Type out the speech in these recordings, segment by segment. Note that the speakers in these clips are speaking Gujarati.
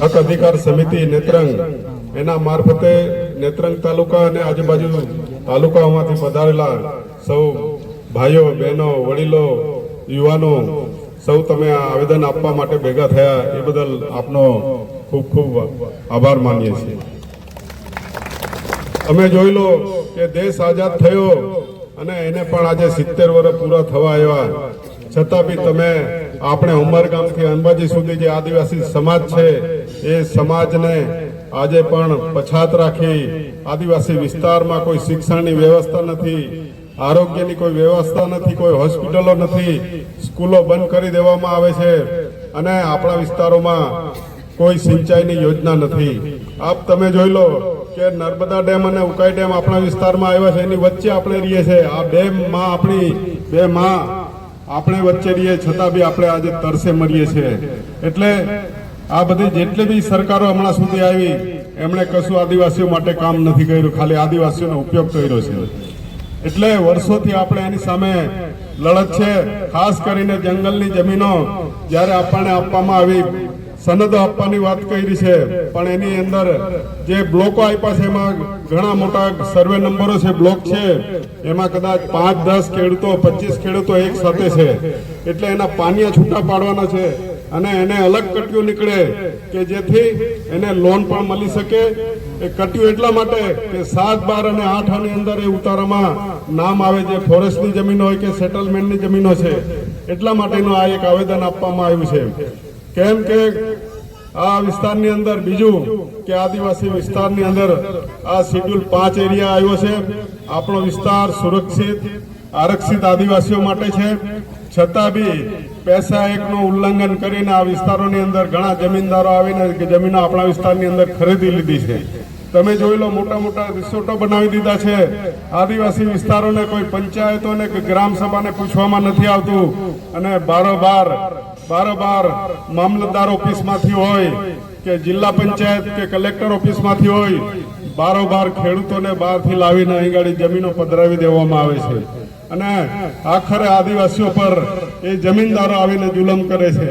હક અધિકાર સમિતિ નેત્રંગ એના મારફતે નેત્રંગ તાલુકા અને આજુબાજુ તાલુકાઓમાંથી પધારેલા સૌ ભાઈઓ બહેનો વડીલો યુવાનો સૌ તમે આ આવેદન આપવા માટે ભેગા થયા એ બદલ આપનો ખૂબ ખૂબ આભાર માનીએ છીએ। તમે જોઈ લો કે દેશ આઝાદ થયો અને એને પણ આજે 70 વર્ષ પૂરા થવા આવ્યા, છતાં બી તમે આપણે ઉમરગામથી અંબાજી સુધી જે આદિવાસી સમાજ છે એ સમાજને આજે પણ પછાત રાખી આદિવાસી વિસ્તારમાં કોઈ શિક્ષણની વ્યવસ્થા નથી, આરોગ્યની કોઈ વ્યવસ્થા નથી, કોઈ હોસ્પિટલો નથી, સ્કૂલો બંધ કરી દેવામાં આવે છે અને આપણા વિસ્તારોમાં કોઈ સિંચાઈની યોજના નથી। આપ તમે જોઈ લો કે નર્મદા ડેમ અને ઉકાઈ ડેમ આપણા વિસ્તારમાં આવ્યા છે, એની વચ્ચે આપણે રહીએ છીએ। આ બે માં આપણે વચ્ચે રહીએ છતાં બી આપણે આજે તરસે મરીએ છીએ। એટલે આ બધી જેટલી બી સરકારો હમણાં સુધી આવી એમણે કશું આદિવાસીઓ માટે કામ નથી કર્યું, ખાલી આદિવાસીઓનો ઉપયોગ કર્યો છે। એટલે વર્ષોથી આપણે એની સામે લડત છે। ખાસ કરીને જંગલની જમીનો જ્યારે આપણને આપવામાં આવી, સનદો આપવાની વાત કરી છે, પણ એની અંદર જે બ્લોકો આપ્યા છે એમાં ઘણા મોટા સર્વે નંબરો છે, બ્લોક છે, એમાં કદાચ 5-10 ખેડૂતો 25 ખેડૂતો એક સાથે છે। એટલે એના પાનિયા છૂટા પાડવાના છે અને એને અલગ કટ્યું નીકળે કે જેથી એને લોન પણ મળી શકે। એ કટ્યું એટલા માટે કે 7, 12 અને 8 ની અંદર એ ઉતારામાં નામ આવે જે ફોરેસ્ટની જમીનો હોય કે સેટલમેન્ટની જમીનો છે, એટલા માટેનું આ એક આવેદન આપવામાં આવ્યું છે। કેમ કે આ વિસ્તારની અંદર બીજું કે આદિવાસી વિસ્તારની અંદર આ શેડ્યુલ 5 એરિયા આવ્યો છે। આપણો વિસ્તાર સુરક્ષિત આરક્ષિત આદિવાસીઓ માટે છે, છતાં બી પૈસા એકનું ઉલ્લંઘન કરીને આ વિસ્તારોની અંદર ઘણા જમીનદારો આવીને જમીનો આપણા વિસ્તારની અંદર ખરીદી લીધી છે। તમે જોઈ લો મોટા મોટા રિસોર્ટો બનાવી દીધા છે। આદિવાસી વિસ્તારોને કોઈ પંચાયતોને કે ગ્રામ સભાને પૂછવામાં નથી આવતું અને બારોબાર મામલતદાર ઓફિસમાંથી હોય કે જિલ્લા પંચાયત કે કલેક્ટર ઓફિસમાંથી હોય, બારોબાર ખેડૂતોને બહારથી લાવીને અહીં ગાડી જમીનો પધરાવી દેવામાં આવે છે અને આખરે આદિવાસીઓ પર એ જમીનદારો આવીને જુલમ કરે છે।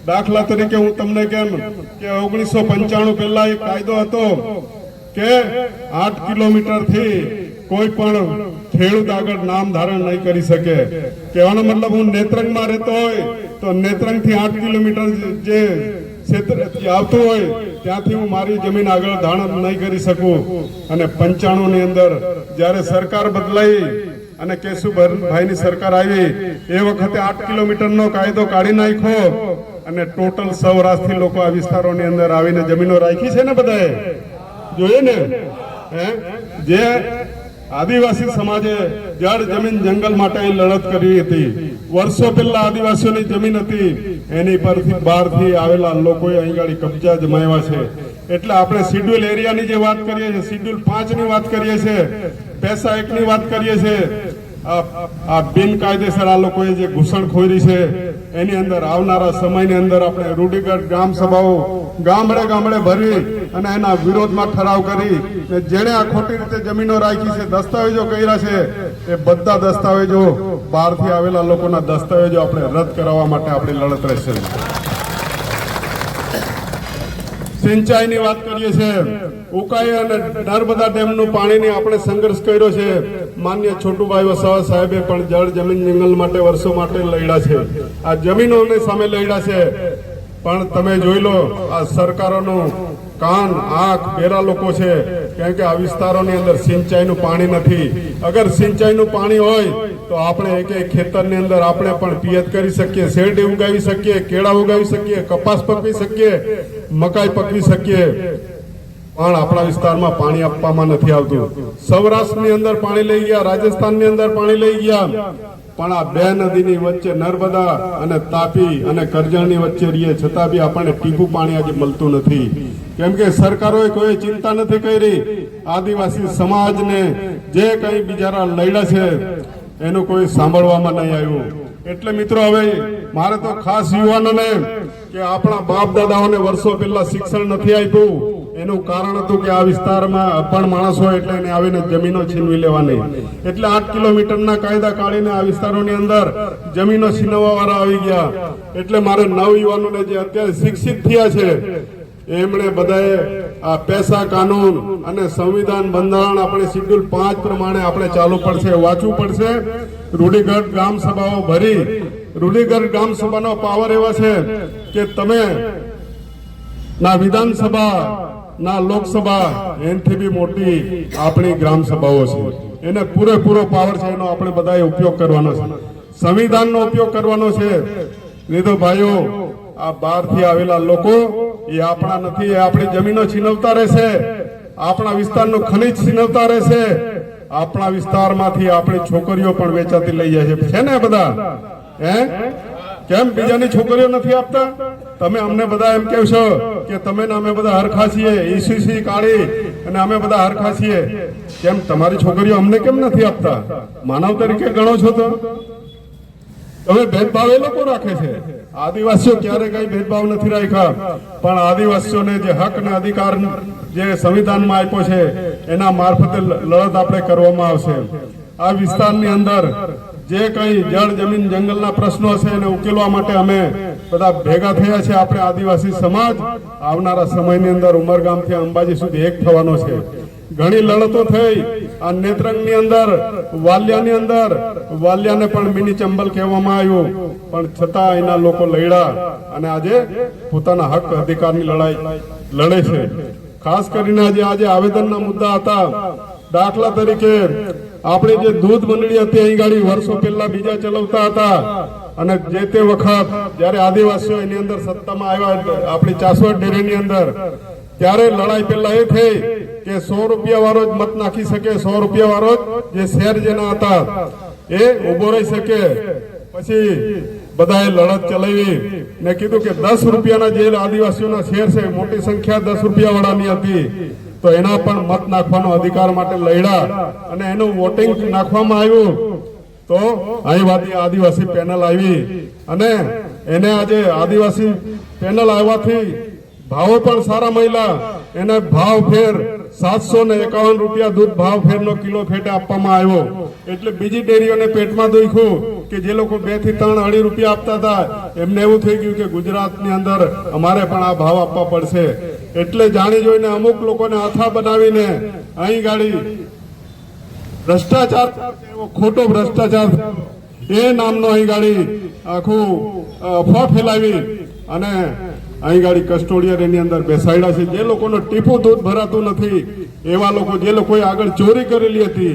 દાખલા તરીકે હું તમને કેમ કે 1995 પહેલા એક કાયદો હતો કે 8 કિલોમીટરથી કોઈ પણ ખેડૂત આગળ નામ ધારણ નહીં કરી શકે। કહેવાનો મતલબ હું નેત્રંગમાં રહેતો હોય તો નેત્રંગથી 8 કિલોમીટર જે ક્ષેત્ર આવતું હોય ત્યાંથી હું મારી જમીન આગળ ધારણ નહીં કરી શકું। અને 95 ની અંદર જ્યારે સરકાર બદલાઈ અને કેશુભાઈની સરકાર આવી એ વખતે 8 કિલોમીટરનો કાયદો કાઢી નાખ્યો અને ટોટલ સૌરાષ્ટ્રથી લોકો આ વિસ્તારોની અંદર આવીને જમીનો રાખી છે ને બધાએ જોઈએ ને। જે આદિવાસી સમાજે જળ જમીન જંગલ માટે લડત કરી હતી, વર્ષો પહેલા આદિવાસીઓની જમીન હતી, એની પરથી બહારથી આવેલા લોકોએ અહીં ગાડી કબજા જમાવ્યા છે। એટલે આપણે શેડ્યુલ એરિયાની જે વાત કરીએ છીએ, શેડ્યુલ 5 ની વાત કરીએ છીએ, પૈસા 1 ની વાત કરીએ છીએ, આ બિનકાયદેસર આ લોકોએ જે ઘૂસણખોરી છે એની અંદર આવનારા સમયની અંદર આપણે રૂઢિગત ગ્રામ સભાઓ ગામડે ગામડે ભરી અને એના વિરોધમાં ઠરાવ કરી જેણે આ ખોટી રીતે જમીનો રાખી છે, દસ્તાવેજો કર્યા છે, એ બધા દસ્તાવેજો બહારથી આવેલા લોકોના દસ્તાવેજો આપણે રદ કરાવવા માટે આપણી લડત રહેશે। સિંચાઈની વાત કરીએ છીએ, ઉકાઈ અને નર્મદા ડેમનું પાણીની આપણે સંઘર્ષ કર્યો છે। માન્ય છોટુભાઈ વસાવા સાહેબે પણ જળ જમીન જંગલ માટે વર્ષો માટે લડ્યા છે, આ જમીનોની સામે લડ્યા છે। પણ તમે જોઈ લો આ સરકારોનું કાન આંખ બેરા લોકો છે, કેમ કે આ વિસ્તારોની અંદર સિંચાઈનું પાણી નથી। અગર સિંચાઈનું પાણી હોય તો આપણે એક ખેતરની અંદર આપણે પણ પિયત કરી શકીએ, શેરડી ઉગાવી શકીએ, કેળા ઉગાવી શકીએ, કપાસ પકવી શકીએ, મકાઈ પકવી શકીએ, પણ આપણા વિસ્તારમાં પાણી આપવામાં નથી આવતું। સૌરાષ્ટ્રની અંદર પાણી લઈ ગયા, રાજસ્થાનની અંદર પાણી લઈ ગયા, પણ આ બે નદીની વચ્ચે નર્મદા અને તાપી અને કરજણની વચ્ચે રહીએ છતાં બી આપણને ટીપું પાણી આજે મળતું નથી, કેમ કે સરકારોએ કોઈ ચિંતા નથી કરી। આદિવાસી સમાજને જે કંઈ બિચારા લડ્યા છે એનું કોઈ સાંભળવામાં નહીં આવ્યું। એટલે મિત્રો હવે મારે તો ખાસ યુવાનોને કે આપણા બાપ દાદાઓને વર્ષો પહેલા શિક્ષણ નથી આપ્યું, એનું કારણ હતું કે આ વિસ્તારમાં અભણ માણસ હોય એટલે એને આવીને જમીનો છીનવી લેવાની। એટલે 8 કિલોમીટરના કાયદા કાઢીને આ વિસ્તારોની અંદર જમીનો છીનવવા વાળા આવી ગયા। એટલે મારે નવયુવાનોને જે અત્યારે શિક્ષિત થયા છે એમણે બધાએ આ પૈસા કાનૂન અને સંવિધાન બંધારણ આપણે શેડ્યુલ 5 પ્રમાણે આપણે ચાલુ પડશે, વાંચવું પડશે. રૂઢિગત ગ્રામ સભાઓ ભરી, રૂઢિગત ગ્રામ સભાનો પાવર એવા છે કે તમે ના વિધાનસભા ના લોકસભા એનાથી બી મોટી આપણી ગ્રામ સભાઓ છે. એને પૂરેપૂરો પાવર છે, એનો આપણે બધાએ ઉપયોગ કરવાનો છે, સંવિધાનનો ઉપયોગ કરવાનો છે. નહીં તો ભાઈઓ આ બહારથી આવેલા લોકો એ આપણા નથી, એ આપણી જમીનો છીનવતા રહેશે, આપણા વિસ્તારનું ખનીજ છીનવતા રહેશે, આપણા વિસ્તારમાંથી આપણી છોકરીઓ પણ વેચાતી લઈ જાય છે ને બધા. કેમ બીજાની છોકરીઓ નથી આપતા? તમે અમને બધા એમ કહેશો કે તમે ને અમે બધા હરખા છીએ, ઈસીસી કાઢી અને અમે બધા હરખા છીએ, કેમ તમારી છોકરીઓ અમને કેમ નથી આપતા? માનવ તરીકે ગણો છો તો તમે ભેદભાવ એ લોકો રાખે છે. આદિવાસીઓ ક્યારે કઈ ભેદભાવ નથી રાખ્યા, પણ આદિવાસીઓને જે હક અને અધિકાર જે સંવિધાનમાં આપ્યો છે એના મારફતે લડત આપણે કરવામાં આવશે. આ વિસ્તારની અંદર જે કઈ જળ જમીન જંગલના પ્રશ્નો છે એને ઉકેલવા માટે અમે બધા ભેગા થયા છે. આપણે આદિવાસી સમાજ આવનારા સમયની અંદર ઉમરગામથી અંબાજી સુધી એક થવાનો છે. ઘણી લડતો થઈ આ નેત્રંગની અંદર, વાલિયાની અંદર. વાલિયાને પણ મિની ચંબલ કહેવામાં આવ્યું, પણ છતાં એના લોકો લડ્યા અને આજે પોતાના હક અધિકારની લડાઈ લડે છે. ખાસ કરીને આજે આવેદનના મુદ્દા હતા. દાખલા તરીકે આપણે જે દૂધ મંડળી હતી અહીં ગાડી વર્ષો પહેલા બીજા ચલાવતા હતા, અને જે તે વખત જયારે આદિવાસીઓ એની અંદર સત્તામાં આવ્યા આપણી ચાસવડ ડેરીની અંદર, ત્યારે લડાઈ પહેલા એ થઈ કે 100 રૂપિયા વાળો જ મત નાખી શકે, 100 રૂપિયા વાળો જે શેર જેના હતા એ ઉભો રહી શકે. પછી બધાએ લડત ચલાવી ને કીધું કે 10 રૂપિયાના જે આદિવાસીઓના શેર છે, મોટી સંખ્યા 10 રૂપિયા વાળાની હતી, તો એના પણ મત નાખવાનો અધિકાર માટે લડ્યા અને એનું વોટિંગ નાખવામાં આવ્યું. તો અહીં આદિવાસી પેનલ આવી અને એને આજે આદિવાસી પેનલ આવવાથી ભાવો પણ સારા મળ્યા. એને ભાવ ફેર 751 રૂપિયા દૂધ ભાવ ફેરનો કિલો ફેટે આપવામાં આવ્યો. એટલે બીજી ડેરીઓને પેટમાં દુખ્યું કે જે લોકો 2 થી 3 2.5 રૂપિયા આપતા હતા, એમને એવું થઈ ગયું કે ગુજરાતની અંદર અમારે પણ આ ભાવ આપવા પડશે. એટલે જાણી જોઈને અમુક લોકોને આથા બનાવીને અહીં ગાડી ભ્રષ્ટાચાર, ખોટો ભ્રષ્ટાચાર એ નામનો અહીં ગાડી આખું અફવા ફેલાવી અને અહીં ગાડી કસ્ટોડિયર એની અંદર બેસાડ્યા છે. જે લોકોનો ટીપું દૂધ ભરાતું નથી એવા લોકો, જે લોકોએ આગળ ચોરી કરેલી હતી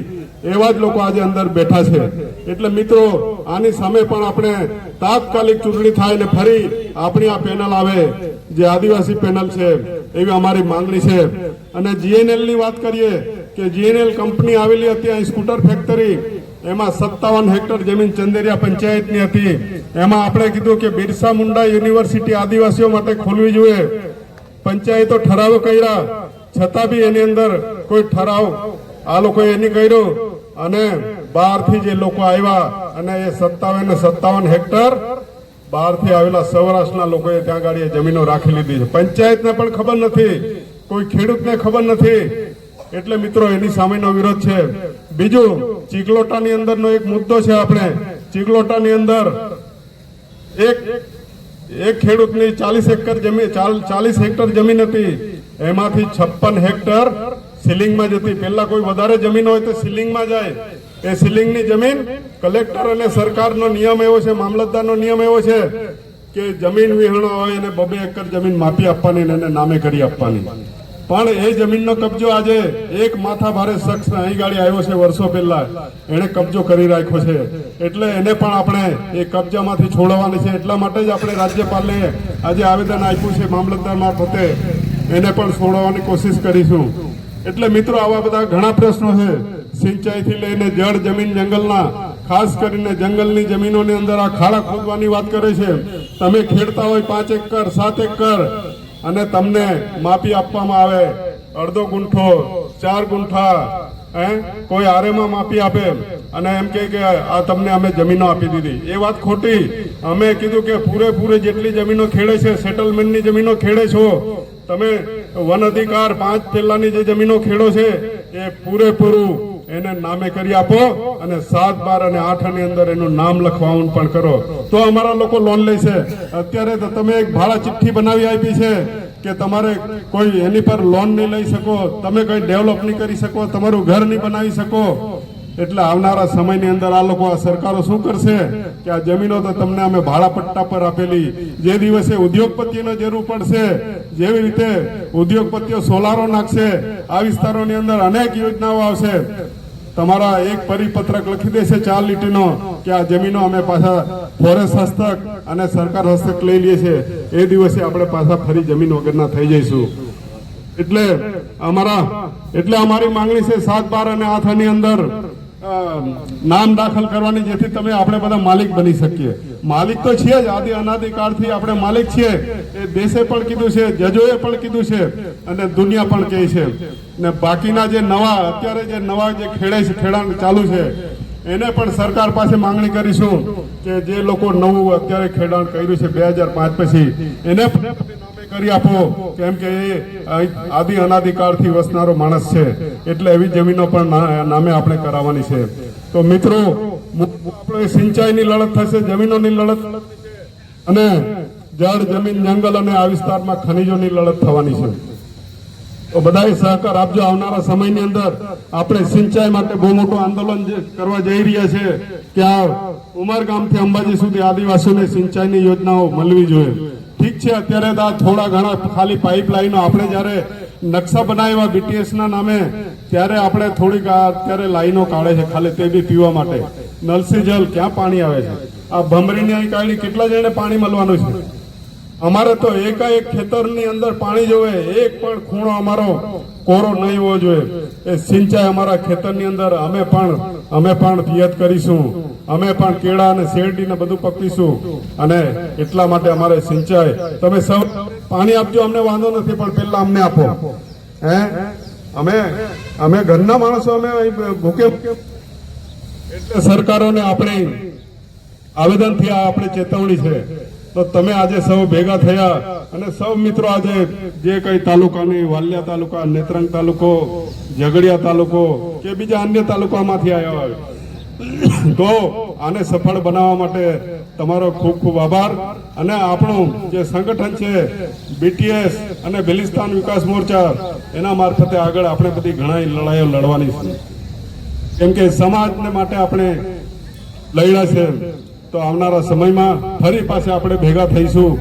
એવા જ લોકો આજે અંદર બેઠા છે. એટલે મિત્રો આની સામે પણ આપણે તાત્કાલિક ચૂંટણી થાય ને ફરી આપણી આ પેનલ આવે, જે આદિવાસી પેનલ છે, એવી અમારી માંગણી છે. અને જીએનએલ ની વાત કરીએ કે જીએનએલ કંપની આવેલી હતી અહીં સ્કૂટર ફેક્ટરી, એમાં 57 હેક્ટર જમીન ચંદેરિયા પંચાયતની હતી. એમાં આપણે કીધું કે બિરસા મુંડા યુનિવર્સિટી આદિવાસીઓ માટે ખોલવી જોઈએ. પંચાયતો ઠરાવો કર્યા, છતાં બી એની અંદર કોઈ ઠરાવ આ લોકોએ એની કર્યો અને બહારથી જે લોકો આવ્યા અને એ 57 હેક્ટર બહારથી આવેલા સૌરાષ્ટ્રના લોકોએ ત્યાં ગાડી જમીનો રાખી લીધી છે. પંચાયતને પણ ખબર નથી, કોઈ ખેડૂતને ખબર નથી. એટલે મિત્રો એની સામેનો વિરોધ છે. બીજું ચિકલોટાની અંદરનો એક મુદ્દો છે. આપણે ચિકલોટાની અંદર એક ખેડૂતની 40 હેક્ટર જમીન હતી, એમાંથી 56 હેક્ટર સીલિંગમાં જતી. પહેલા કોઈ વધારે જમીન હોય તો સીલિંગમાં જાય. એ સીલિંગની જમીન કલેક્ટર અને સરકારનો નિયમ એવો છે, મામલતદારનો નિયમ એવો છે કે જમીન વિહોણો હોય એને 2 એકર જમીન માપી આપવાની અને એને નામે કરી આપવાની. પણ એ જમીનનો કબજો આજે એક માથા ભારે શખ્સ અહીં ગાડી આવ્યો છે વર્ષો પહેલા, એને કબજો કરી રાખ્યો છે. એટલે એને પણ આપણે એ કબજામાંથી છોડવાની છે. એટલા માટે જ આપણે રાજ્યપાલને આજે આવેદન આપ્યું છે મામલતદાર મારફતે, એને પણ છોડવાની કોશિશ કરીશું. એટલે મિત્રો આવા બધા ઘણા પ્રશ્નો છે, સિંચાઈથી લઈને જળ જમીન જંગલના, ખાસ કરીને જંગલની જમીનોની અંદર આ ખાડા ખોદવાની વાત કરે છે. તમે ખેડતા હોય 5 એકર 7 એકર અને તમને માપી આપવામાં આવે અડધો ગુંઠો 4 ગુંઠા, કોઈ આરેમાં માપી આપે અને એમ કે આ તમને અમે જમીનો આપી દીધી. એ વાત ખોટી. અમે કીધું કે પૂરેપૂરી જેટલી જમીનો ખેડે છે, સેટલમેન્ટની જમીનો ખેડે છો તમે, વન અધિકાર 5 પહેલાની જે જમીનો ખેડો છે એ પૂરેપૂરું એને નામે કરી આપો અને 7, 12 અને 8 ની અંદર એનું નામ લખવાનું પણ કરો, તો અમારા લોકો લોન લે છે. અત્યારે તો તમે એક ભાડા ચિઠ્ઠી બનાવી આપી છે કે તમારે કોઈ એની પર લોન નહીં લઈ શકો, તમે કંઈ ડેવલપ નહીં કરી શકો, તમારું ઘર નહીં બનાવી શકો. એટલે આવનારા સમયની અંદર આ લોકો, આ સરકારો શું કરશે કે આ જમીનો તો તમને અમે ભાડા પટ્ટા પર આપેલી, જે દિવસે ઉદ્યોગપતિઓને જરૂર પડશે, જેવી રીતે ઉદ્યોગપતિઓ સોલારો નાખશે, આ વિસ્તારોની અંદર અનેક યોજનાઓ આવશે. તમારા એક પરિપત્રક લખી દેશે 4 લીટીનો કે આ જમીનો અમે પાછા ફોરેસ્ટ હસ્તક અને સરકાર હસ્તક લઈ લઈએ છીએ. એ દિવસે આપણે પાછા ફરી જમીન વગરના થઈ જઈશું. એટલે અમારી માંગણી છે 7, 12 અને 8 ની અંદર નામ દાખલ કરવાની, જેથી તમે આપણે બધા માલિક બની શકીએ. માલિક તો છીએ જ, આદિ અનાદિ કાળથી આપણે માલિક છીએ. એ દેશે પણ કીધું છે, જજોએ પણ કીધું છે અને દુનિયા પણ કહે છે. ને બાકીના જે અત્યારે જે ખેડાણ ચાલુ છે એને પણ સરકાર પાસે માંગણી કરીશું કે જે લોકો નવું અત્યારે ખેડાણ કર્યું છે 2005 પછી એને પણ કરી આપો, કેમ કે એ આદિ અનાદિ કાળથી વસનારો માણસ છે. એટલે એવી જમીનો પણ નામે આપણે કરાવવાની છે. તો મિત્રો, આપણે સિંચાઈની લડત થશે, જમીનોની લડત અને જળ, જમીન, જંગલ અને આ વિસ્તારમાં ખનીજોની લડત થવાની છે. તો બધાએ સહકાર આપજો. આવનારા સમયની અંદર આપણે સિંચાઈ માટે બહુ મોટું આંદોલન કરવા જઈ રહ્યા છે કે આ ઉમરગામથી અંબાજી સુધી આદિવાસીઓને સિંચાઈની યોજનાઓ મળવી જોઈએ. ઠીક છે, અત્યારે તો થોડા ઘણા ખાલી પાઇપલાઇનો આપણે જ્યારે નકશા બનાવ્યા BTS ના નામે ત્યારે આપણે થોડીક અત્યારે લાઈનો કાઢે છે, ખાલી તે બી પીવા માટે. નલ સે જલ ક્યાં પાણી આવે છે? આ ભમરીની અહીં કાઢી કેટલા જણે પાણી મળવાનું છે? અમારે તો એકાએક ખેતરની અંદર પાણી જોવે, એક પણ ખૂણો અમારો કોરો નહીં હોવો જોઈએ. એ સિંચાઈ અમારા ખેતરની અંદર અમે પણ પિયત કરીશું, અમે પણ કેળા અને શેરડીને બધું પકવીશું. અને એટલા માટે અમારે સિંચાઈ, તમે સૌ પાણી આપજો, અમને વાંધો નથી, પણ પહેલા અમને આપો. અમે ઘરના માણસો, અમે ભૂકે. એટલે સરકારોને આપણે આવેદનથી આપણે ચેતવણી છે. તો તમે આજે સૌ ભેગા થયા અને સૌ મિત્રો આજે જે કઈ તાલુકાની, વાલિયા તાલુકા, નેત્રંગ તાલુકો, ઝઘડિયા તાલુકો કે બીજા અન્ય તાલુકામાંથી આવ્યા હોય, તો આને સફળ બનાવવા માટે તમારો ખૂબ ખૂબ આભાર. અને આપણું જે સંગઠન છે BTS અને બલિસ્તાન વિકાસ મોરચા, એના મારફતે આગળ આપણે બધી ઘણા લડાઈઓ લડવાની છે, કેમ કે સમાજને માટે આપણે લડ્યા છે. તો આવનારા સમયમાં ફરી પાછા આપણે ભેગા થઈશું.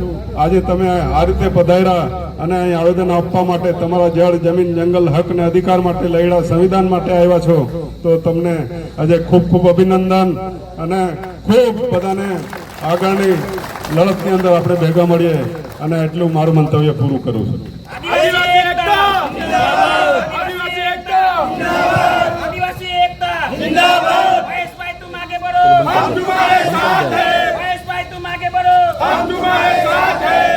આજે તમે આ રીતે પધાર્યા અને અહીં આવેદન આપવા માટે, તમારા જળ, જમીન, જંગલ, હક અને અધિકાર માટે લડ્યા, સંવિધાન માટે આવ્યા છો, તો તમને આજે ખૂબ ખૂબ અભિનંદન. અને ખૂબ બધાને આગળની લડતની અંદર આપણે ભેગા મળીએ. અને એટલું મારું મંતવ્ય પૂરું કરું છું. हम तुम्हारे साथ हैं। तुम आगे बढ़ो। हम तुम्हारे साथ हैं।